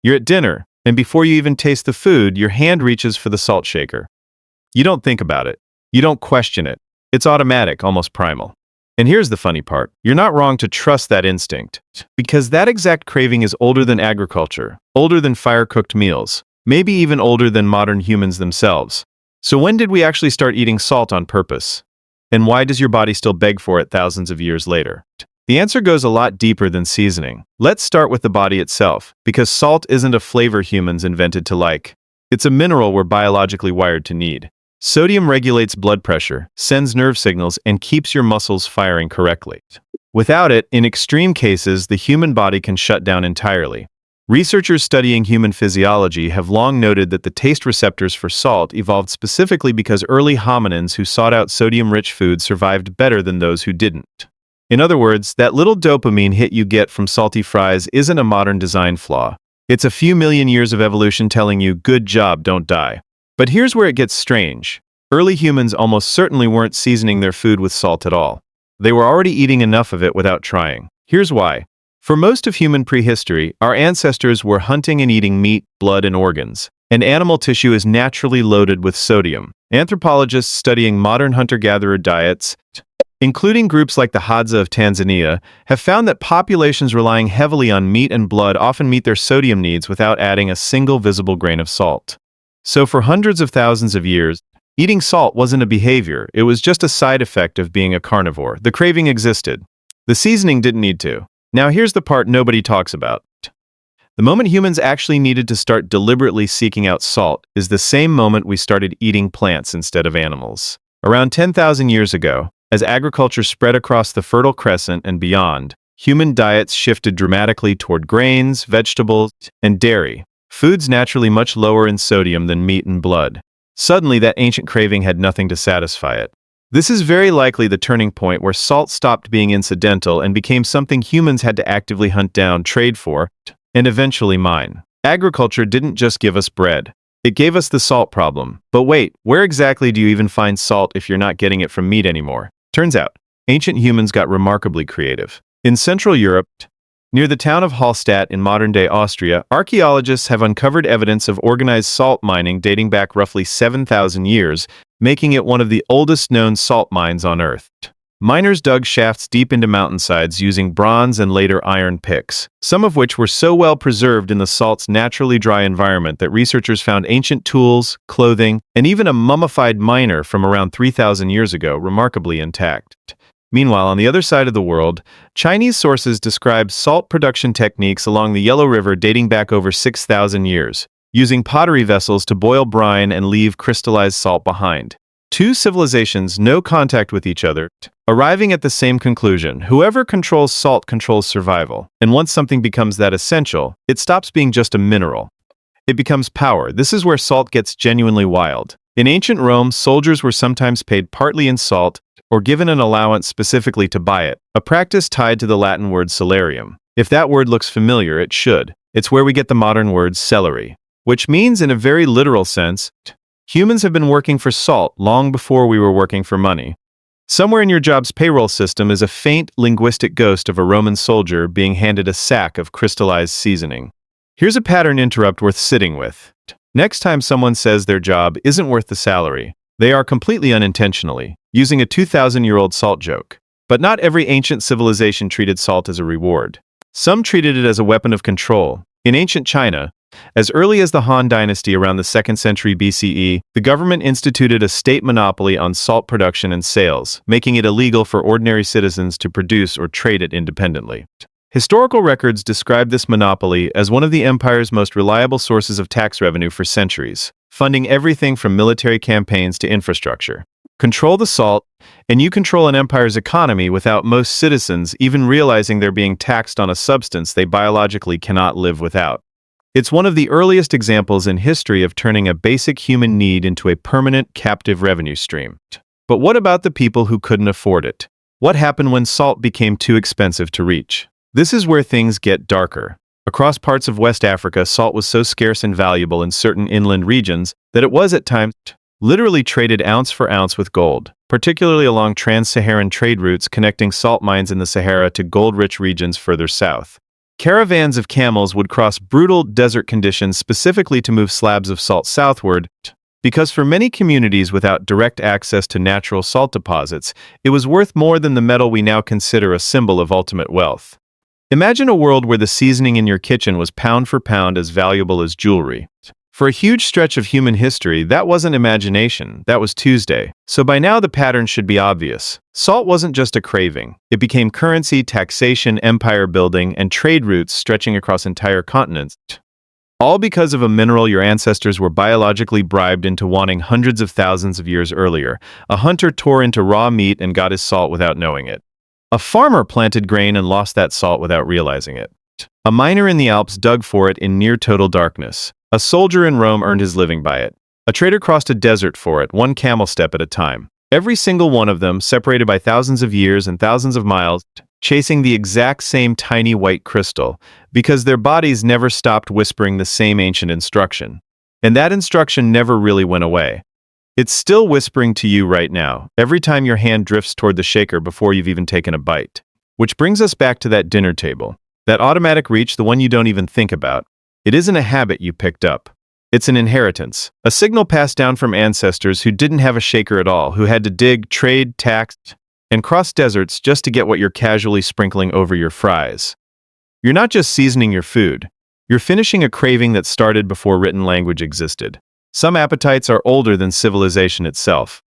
You're at dinner, and before you even taste the food, your hand reaches for the salt shaker. You don't think about it. You don't question it. It's automatic, almost primal. And here's the funny part. You're not wrong to trust that instinct, because that exact craving is older than agriculture, older than fire-cooked meals, maybe even older than modern humans themselves. So when did we actually start eating salt on purpose? And why does your body still beg for it thousands of years later? The answer goes a lot deeper than seasoning. Let's start with the body itself, because salt isn't a flavor humans invented to like. It's a mineral we're biologically wired to need. Sodium regulates blood pressure, sends nerve signals, and keeps your muscles firing correctly. Without it, in extreme cases, the human body can shut down entirely. Researchers studying human physiology have long noted that the taste receptors for salt evolved specifically because early hominins who sought out sodium-rich foods survived better than those who didn't. In other words, that little dopamine hit you get from salty fries isn't a modern design flaw. It's a few million years of evolution telling you, good job, don't die. But here's where it gets strange. Early humans almost certainly weren't seasoning their food with salt at all. They were already eating enough of it without trying. Here's why. For most of human prehistory, our ancestors were hunting and eating meat, blood, and organs, and animal tissue is naturally loaded with sodium. Anthropologists studying modern hunter-gatherer diets, including groups like the Hadza of Tanzania, have found that populations relying heavily on meat and blood often meet their sodium needs without adding a single visible grain of salt. So for hundreds of thousands of years, eating salt wasn't a behavior, it was just a side effect of being a carnivore. The craving existed. The seasoning didn't need to. Now here's the part nobody talks about. The moment humans actually needed to start deliberately seeking out salt is the same moment we started eating plants instead of animals. Around 10,000 years ago, as agriculture spread across the Fertile Crescent and beyond, human diets shifted dramatically toward grains, vegetables, and dairy, foods naturally much lower in sodium than meat and blood. Suddenly, that ancient craving had nothing to satisfy it. This is very likely the turning point where salt stopped being incidental and became something humans had to actively hunt down, trade for, and eventually mine. Agriculture didn't just give us bread. It gave us the salt problem. But wait, where exactly do you even find salt if you're not getting it from meat anymore? Turns out, ancient humans got remarkably creative. In Central Europe, near the town of Hallstatt in modern-day Austria, archaeologists have uncovered evidence of organized salt mining dating back roughly 7,000 years, making it one of the oldest known salt mines on Earth. Miners dug shafts deep into mountainsides using bronze and later iron picks, some of which were so well preserved in the salt's naturally dry environment that researchers found ancient tools, clothing, and even a mummified miner from around 3,000 years ago remarkably intact. Meanwhile, on the other side of the world, Chinese sources describe salt production techniques along the Yellow River dating back over 6,000 years, using pottery vessels to boil brine and leave crystallized salt behind. Two civilizations, no contact with each other, arriving at the same conclusion: whoever controls salt controls survival. And once something becomes that essential, it stops being just a mineral. It becomes power. This is where salt gets genuinely wild. In ancient Rome, soldiers were sometimes paid partly in salt, or given an allowance specifically to buy it, a practice tied to the Latin word salarium. If that word looks familiar, it should. It's where we get the modern word celery, which means, in a very literal sense, humans have been working for salt long before we were working for money. Somewhere in your job's payroll system is a faint linguistic ghost of a Roman soldier being handed a sack of crystallized seasoning. Here's a pattern interrupt worth sitting with. Next time someone says their job isn't worth the salary, they are completely unintentionally using a 2,000-year-old salt joke. But not every ancient civilization treated salt as a reward. Some treated it as a weapon of control. In ancient China, as early as the Han Dynasty around the 2nd century BCE, the government instituted a state monopoly on salt production and sales, making it illegal for ordinary citizens to produce or trade it independently. Historical records describe this monopoly as one of the empire's most reliable sources of tax revenue for centuries, funding everything from military campaigns to infrastructure. Control the salt, and you control an empire's economy without most citizens even realizing they're being taxed on a substance they biologically cannot live without. It's one of the earliest examples in history of turning a basic human need into a permanent captive revenue stream. But what about the people who couldn't afford it? What happened when salt became too expensive to reach? This is where things get darker. Across parts of West Africa, salt was so scarce and valuable in certain inland regions that it was at times literally traded ounce for ounce with gold, particularly along trans-Saharan trade routes connecting salt mines in the Sahara to gold-rich regions further south. Caravans of camels would cross brutal desert conditions specifically to move slabs of salt southward, because for many communities without direct access to natural salt deposits, it was worth more than the metal we now consider a symbol of ultimate wealth. Imagine a world where the seasoning in your kitchen was pound for pound as valuable as jewelry. For a huge stretch of human history, that wasn't imagination, that was Tuesday. So by now the pattern should be obvious. Salt wasn't just a craving. It became currency, taxation, empire building, and trade routes stretching across entire continents. All because of a mineral your ancestors were biologically bribed into wanting hundreds of thousands of years earlier. A hunter tore into raw meat and got his salt without knowing it. A farmer planted grain and lost that salt without realizing it. A miner in the Alps dug for it in near-total darkness. A soldier in Rome earned his living by it. A trader crossed a desert for it, one camel step at a time. Every single one of them, separated by thousands of years and thousands of miles, chasing the exact same tiny white crystal, because their bodies never stopped whispering the same ancient instruction. And that instruction never really went away. It's still whispering to you right now, every time your hand drifts toward the shaker before you've even taken a bite. Which brings us back to that dinner table. That automatic reach, the one you don't even think about. It isn't a habit you picked up. It's an inheritance, a signal passed down from ancestors who didn't have a shaker at all, who had to dig, trade, tax, and cross deserts just to get what you're casually sprinkling over your fries. You're not just seasoning your food. You're finishing a craving that started before written language existed. Some appetites are older than civilization itself.